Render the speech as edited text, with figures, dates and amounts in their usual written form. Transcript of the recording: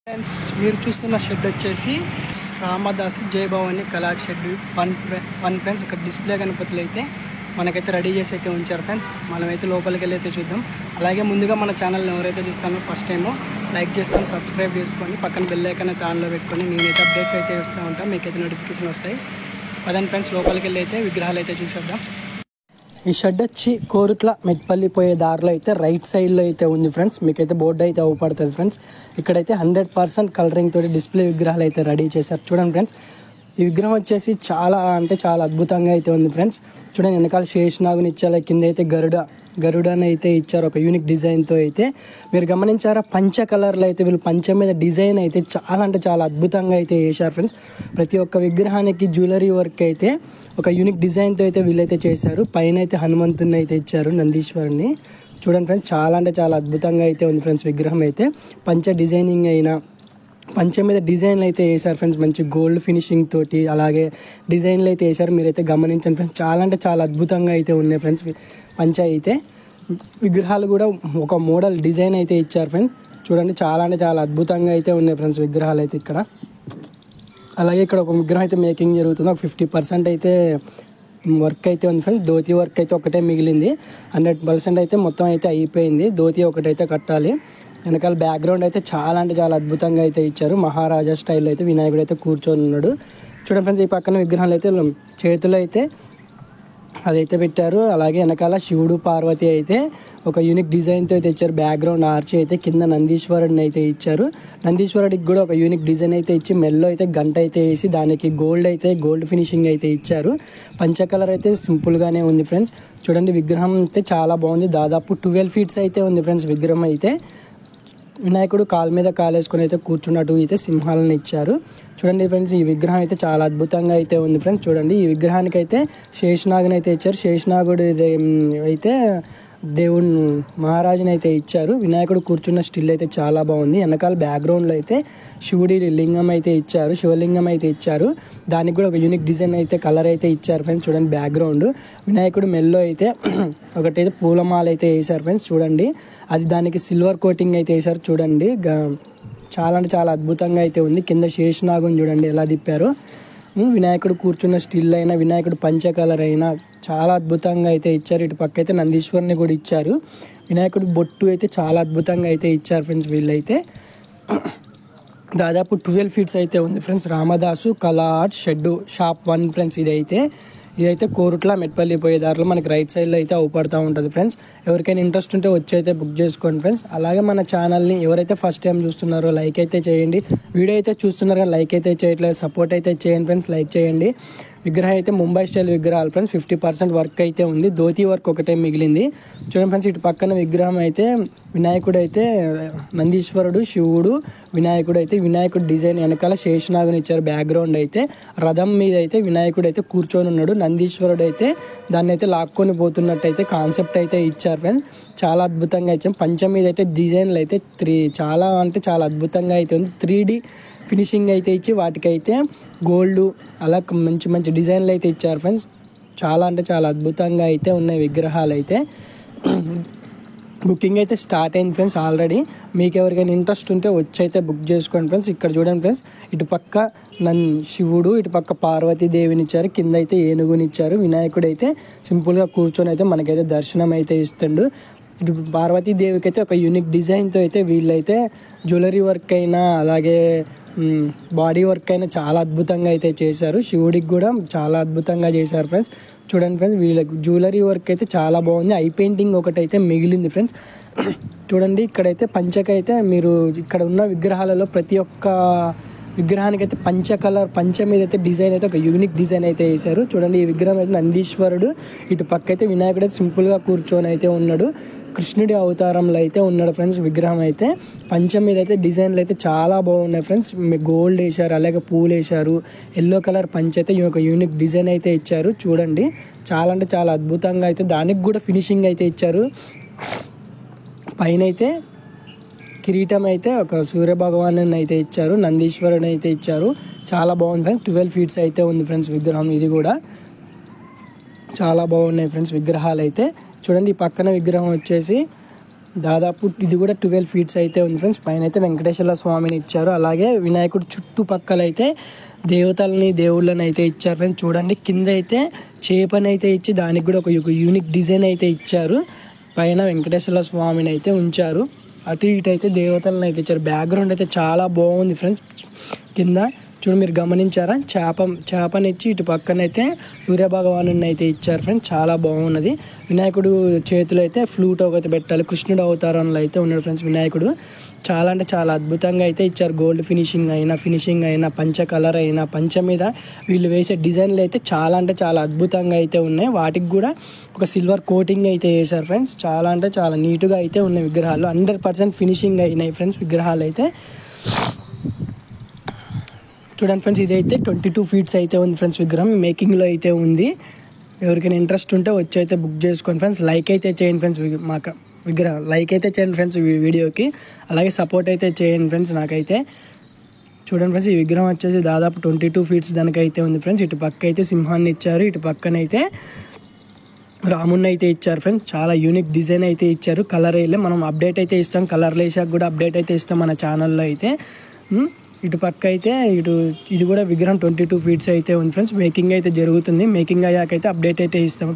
Friends మీరు చూస్తున్న shed వచ్చేసి రామదాసు జయభవాని కళా షెడ్ వన్ ఫ్రెండ్స్ ఇక్కడ డిస్ప్లే గణపతులు అయితే మనకైతే రెడీ చేసి అయితే ఉంచారు ఫ్రెండ్స్. మనమైతే లోపలికి వెళ్ళి అయితే చూద్దాం. అలాగే ముందుగా మన ఛానల్ని ఎవరైతే చూస్తానో ఫస్ట్ టైమో లైక్ చేసుకొని సబ్స్క్రైబ్ చేసుకొని పక్కన బెల్ ఐకాన్ అయితే ఆన్లో పెట్టుకొని నేనైతే అప్డేట్స్ అయితే వస్తూ ఉంటాను, మీకైతే నోటిఫికేషన్ వస్తాయి. పదండి ఫ్రెండ్స్ లోపలికి వెళ్ళి అయితే విగ్రహాలు అయితే చూసేద్దాం. ఈ షెడ్ వచ్చి కోరుట్ల మెట్పల్లి పోయే దారిలో అయితే రైట్ సైడ్లో అయితే ఉంది ఫ్రెండ్స్. మీకైతే బోర్డు అయితే అవపడుతుంది ఫ్రెండ్స్. ఇక్కడైతే 100% కలరింగ్ తోటి డిస్ప్లే విగ్రహాలు అయితే రెడీ చేశారు. చూడండి ఫ్రెండ్స్, ఈ విగ్రహం వచ్చేసి చాలా అద్భుతంగా అయితే ఉంది ఫ్రెండ్స్. చూడండి వెనకాల శేషనాగుని ఇచ్చారు, కింద అయితే గరుడని అయితే ఇచ్చారు ఒక యూనిక్ డిజైన్తో అయితే. మీరు గమనించారా, పంచ కలర్లో అయితే వీళ్ళు పంచ మీద డిజైన్ అయితే చాలా అద్భుతంగా అయితే వేశారు ఫ్రెండ్స్. ప్రతి ఒక్క విగ్రహానికి జ్యువెలరీ వర్క్ అయితే ఒక యూనిక్ డిజైన్తో అయితే వీళ్ళైతే చేశారు. పైన అయితే హనుమంతుని అయితే ఇచ్చారు, నందీశ్వరుని. చూడండి ఫ్రెండ్స్, చాలా అద్భుతంగా అయితే ఉంది ఫ్రెండ్స్. విగ్రహం అయితే పంచ డిజైనింగ్ అయినా పంచ మీద డిజైన్లు అయితే వేశారు ఫ్రెండ్స్, మంచి గోల్డ్ ఫినిషింగ్ తోటి అలాగే డిజైన్లు అయితే వేశారు. మీరైతే గమనించండి ఫ్రెండ్స్, చాలా అద్భుతంగా అయితే ఉన్నాయి ఫ్రెండ్స్. పంచ అయితే విగ్రహాలు కూడా ఒక మోడల్ డిజైన్ అయితే ఇచ్చారు ఫ్రెండ్స్. చూడండి చాలా అద్భుతంగా అయితే ఉన్నాయి ఫ్రెండ్స్ విగ్రహాలు అయితే ఇక్కడ. అలాగే ఇక్కడ ఒక విగ్రహం అయితే మేకింగ్ జరుగుతుంది. ఒక 50% అయితే వర్క్ అయితే ఉంది ఫ్రెండ్స్. ధోతి వర్క్ అయితే ఒకటే మిగిలింది. 100% అయితే మొత్తం అయితే అయిపోయింది. ధోతి ఒకటైతే కట్టాలి. వెనకాల బ్యాక్గ్రౌండ్ అయితే చాలా అద్భుతంగా అయితే ఇచ్చారు. మహారాజా స్టైల్లో అయితే వినాయకుడు అయితే కూర్చొని ఉన్నాడు. చూడండి ఫ్రెండ్స్, ఈ పక్కన విగ్రహాలు అయితే చేతులు అయితే అదైతే పెట్టారు. అలాగే వెనకాల శివుడు పార్వతి అయితే ఒక యూనిక్ డిజైన్తో అయితే ఇచ్చారు. బ్యాక్గ్రౌండ్ ఆర్చి అయితే కింద నందీశ్వరుడిని అయితే ఇచ్చారు. నందీశ్వరుడికి కూడా ఒక యూనిక్ డిజైన్ అయితే ఇచ్చి మెల్లో అయితే గంట అయితే వేసి దానికి గోల్డ్ ఫినిషింగ్ అయితే ఇచ్చారు. పంచ కలర్ అయితే సింపుల్గానే ఉంది ఫ్రెండ్స్. చూడండి విగ్రహం అయితే చాలా బాగుంది. దాదాపు 12 feet అయితే ఉంది ఫ్రెండ్స్ విగ్రహం అయితే. వినాయకుడు కాలు మీద కాలేసుకొని అయితే కూర్చున్నట్టు అయితే సింహాలను ఇచ్చారు. చూడండి ఫ్రెండ్స్, ఈ విగ్రహం అయితే చాలా అద్భుతంగా అయితే ఉంది ఫ్రెండ్స్. చూడండి ఈ విగ్రహానికి అయితే శేషనాగుని అయితే ఇచ్చారు. శేషనాగుడు అయితే దేవుడు మహారాజుని అయితే ఇచ్చారు. వినాయకుడు కూర్చున్న స్టిల్ అయితే చాలా బాగుంది. వెనకాల బ్యాక్గ్రౌండ్లో అయితే శివుడి లింగం అయితే ఇచ్చారు, శివలింగం అయితే ఇచ్చారు. దానికి కూడా ఒక యూనిక్ డిజైన్ అయితే కలర్ అయితే ఇచ్చారు ఫ్రెండ్స్. చూడండి బ్యాక్గ్రౌండ్ వినాయకుడు మెల్లో అయితే ఒకటైతే పూలమాల అయితే వేశారు ఫ్రెండ్స్. చూడండి అది దానికి సిల్వర్ కోటింగ్ అయితే వేశారు. చూడండి చాలా అద్భుతంగా అయితే ఉంది. కింద శేషనాగుని చూడండి ఎలా తిప్పారు. వినాయకుడు కూర్చున్న స్టిల్ అయినా వినాయకుడు పంచ కలర్ అయినా చాలా అద్భుతంగా అయితే ఇచ్చారు. ఇటు పక్క అయితే నందీశ్వరుని కూడా ఇచ్చారు. వినాయకుడు బొట్టు అయితే చాలా అద్భుతంగా అయితే ఇచ్చారు ఫ్రెండ్స్. వీళ్ళైతే దాదాపు 12 feet అయితే ఉంది ఫ్రెండ్స్. రామదాసు కళా ఆర్ట్ షెడ్ షాప్ 1 ఫ్రెండ్స్. ఇదైతే కోరుట్ల మెట్పల్లి పోయే దారిలో మనకి రైట్ సైడ్లో అయితే అవుపడుతూ ఉంటుంది ఫ్రెండ్స్. ఎవరికైనా ఇంట్రెస్ట్ ఉంటే వచ్చి అయితే బుక్ చేసుకోండి ఫ్రెండ్స్. అలాగే మన ఛానల్ని ఎవరైతే ఫస్ట్ టైం చూస్తున్నారో లైక్ అయితే చేయండి. వీడియో అయితే చూస్తున్నారు కానీ లైక్ అయితే చేయట్లేదు, సపోర్ట్ అయితే చేయండి ఫ్రెండ్స్. లైక్ చేయండి. విగ్రహం అయితే ముంబై స్టైల్ విగ్రహాలు ఫ్రెండ్స్. 50% వర్క్ అయితే ఉంది. ధోతి వర్క్ ఒకటే మిగిలింది. చూడండి ఫ్రెండ్స్, ఇటు పక్కన విగ్రహం అయితే వినాయకుడు అయితే నందీశ్వరుడు, శివుడు, వినాయకుడు అయితే వినాయకుడు డిజైన్ వెనకాల శేషనాగుని ఇచ్చారు. బ్యాక్గ్రౌండ్ అయితే రథం మీద అయితే వినాయకుడు అయితే కూర్చొని ఉన్నాడు. నందీశ్వరుడు అయితే దాన్ని అయితే లాక్కొని పోతున్నట్టు అయితే కాన్సెప్ట్ అయితే ఇచ్చారు ఫ్రెండ్స్. చాలా అద్భుతంగా ఇచ్చాం. పంచం మీద అయితే డిజైన్లు అయితే చాలా అద్భుతంగా అయితే ఉంది. 3D ఫినిషింగ్ అయితే ఇచ్చి వాటికైతే గోల్డ్ అలా మంచి డిజైన్లు అయితే ఇచ్చారు ఫ్రెండ్స్. చాలా అద్భుతంగా అయితే ఉన్నాయి విగ్రహాలు అయితే. బుకింగ్ అయితే స్టార్ట్ అయింది ఫ్రెండ్స్ ఆల్రెడీ. మీకు ఎవరికైనా ఇంట్రెస్ట్ ఉంటే వచ్చి అయితే బుక్ చేసుకోండి ఫ్రెండ్స్. ఇక్కడ చూడండి ఫ్రెండ్స్, ఇటు పక్క శివుడు, ఇటు పక్క పార్వతీదేవిని ఇచ్చారు, కింద అయితే ఏనుగుని ఇచ్చారు. వినాయకుడు అయితే సింపుల్గా కూర్చొని అయితే మనకైతే దర్శనం అయితే ఇస్తుండు. ఇటు పార్వతీదేవికి అయితే ఒక యూనిక్ డిజైన్తో అయితే వీళ్ళైతే జ్యువెలరీ వర్క్ అయినా అలాగే బాడీ వర్క్ అయినా చాలా అద్భుతంగా అయితే చేశారు. శివుడికి కూడా చాలా అద్భుతంగా చేశారు ఫ్రెండ్స్. చూడండి ఫ్రెండ్స్, వీళ్ళకి జ్యువెలరీ వర్క్ అయితే చాలా బాగుంది. ఐ పెయింటింగ్ ఒకటైతే మిగిలింది ఫ్రెండ్స్. చూడండి ఇక్కడైతే పంచకైతే మీరు ఇక్కడ ఉన్న విగ్రహాలలో ప్రతి ఒక్క విగ్రహానికి అయితే పంచ మీద అయితే డిజైన్ అయితే ఒక యూనిక్ డిజైన్ అయితే వేశారు. చూడండి ఈ విగ్రహం అయితే నందీశ్వరుడు, ఇటు పక్క అయితే వినాయకుడు అయితే సింపుల్గా కూర్చొని అయితే ఉన్నాడు. కృష్ణుడి అవతారంలో అయితే ఉన్నాడు ఫ్రెండ్స్. విగ్రహం అయితే పంచం మీద అయితే డిజైన్లు అయితే చాలా బాగున్నాయి ఫ్రెండ్స్. గోల్డ్ వేశారు, అలాగే పూలు వేశారు. ఎల్లో కలర్ పంచ అయితే ఒక యూనిక్ డిజైన్ అయితే ఇచ్చారు. చూడండి చాలా అద్భుతంగా అయితే దానికి కూడా ఫినిషింగ్ అయితే ఇచ్చారు. పైన అయితే కిరీటం అయితే ఒక సూర్యభగవాన్ అయితే ఇచ్చారు, నందీశ్వరుని అయితే ఇచ్చారు. చాలా బాగుంది ఫ్రెండ్స్. 12 feet అయితే ఉంది ఫ్రెండ్స్ విగ్రహం. ఇది కూడా చాలా బాగున్నాయి ఫ్రెండ్స్ విగ్రహాలు అయితే. చూడండి ఈ పక్కన విగ్రహం వచ్చేసి దాదాపు ఇది కూడా 12 ఫీట్స్ అయితే ఉంది ఫ్రెండ్స్. పైన అయితే వెంకటేశ్వర స్వామిని ఇచ్చారు, అలాగే వినాయకుడు చుట్టుపక్కల అయితే దేవతల్ని దేవుళ్ళని అయితే ఇచ్చారు ఫ్రెండ్స్. చూడండి కింద అయితే చేపని అయితే ఇచ్చి దానికి కూడా ఒక యూనిక్ డిజైన్ అయితే ఇచ్చారు. పైన వెంకటేశ్వర స్వామిని అయితే ఉంచారు, అటు ఇటు అయితే దేవతలను అయితే ఇచ్చారు. బ్యాక్గ్రౌండ్ అయితే చాలా బాగుంది ఫ్రెండ్స్. కింద చూడు మీరు గమనించారా, చేపనిచ్చి ఇటు పక్కనైతే సూర్య భగవాను అయితే ఇచ్చారు ఫ్రెండ్స్. చాలా బాగున్నది. వినాయకుడు చేతిలో అయితే ఫ్లూట్ ఒకటి పెట్టాలి, కృష్ణుడు అవతారంలో అయితే ఉన్నాడు ఫ్రెండ్స్ వినాయకుడు. చాలా అంటే చాలా అద్భుతంగా అయితే ఇచ్చారు. గోల్డ్ ఫినిషింగ్ అయినా పంచ కలర్ అయినా, పంచ మీద వీళ్ళు వేసే డిజైన్లు అయితే చాలా అంటే చాలా అద్భుతంగా అయితే ఉన్నాయి. వాటికి కూడా ఒక సిల్వర్ కోటింగ్ అయితే వేశారు ఫ్రెండ్స్. చాలా అంటే చాలా నీట్గా అయితే ఉన్నాయి విగ్రహాలు. 100% ఫినిషింగ్ అయినాయి ఫ్రెండ్స్ విగ్రహాలు అయితే. చూడండి ఫ్రెండ్స్, ఇదైతే 22 ఫీట్స్ అయితే ఉంది ఫ్రెండ్స్. విగ్రహం మేకింగ్లో అయితే ఉంది. ఎవరికైనా ఇంట్రెస్ట్ ఉంటే వచ్చి అయితే బుక్ చేసుకోండి ఫ్రెండ్స్. లైక్ అయితే చేయండి ఫ్రెండ్స్, మాకు విగ్రహం లైక్ అయితే చేయండి ఫ్రెండ్స్ ఈ వీడియోకి, అలాగే సపోర్ట్ అయితే చేయండి ఫ్రెండ్స్ నాకైతే. చూడండి ఫ్రెండ్స్, ఈ విగ్రహం వచ్చేసి దాదాపు 22 ఫీట్స్ దానికి అయితే ఉంది ఫ్రెండ్స్. ఇటు పక్క అయితే సింహాన్ని ఇచ్చారు, ఇటు పక్కనైతే రాముడిని అయితే ఇచ్చారు ఫ్రెండ్స్. చాలా యూనిక్ డిజైన్ అయితే ఇచ్చారు. కలర్ వేయలే, మనం అప్డేట్ అయితే ఇస్తాం, కలర్లు వేసాక కూడా అప్డేట్ అయితే ఇస్తాం మన ఛానల్లో అయితే. ఇటు పక్క అయితే ఇది కూడా విగ్రహం 22 ఫీట్స్ అయితే ఉంది ఫ్రెండ్స్. మేకింగ్ అయితే జరుగుతుంది, మేకింగ్ అయ్యాకైతే అప్డేట్ అయితే ఇస్తాం.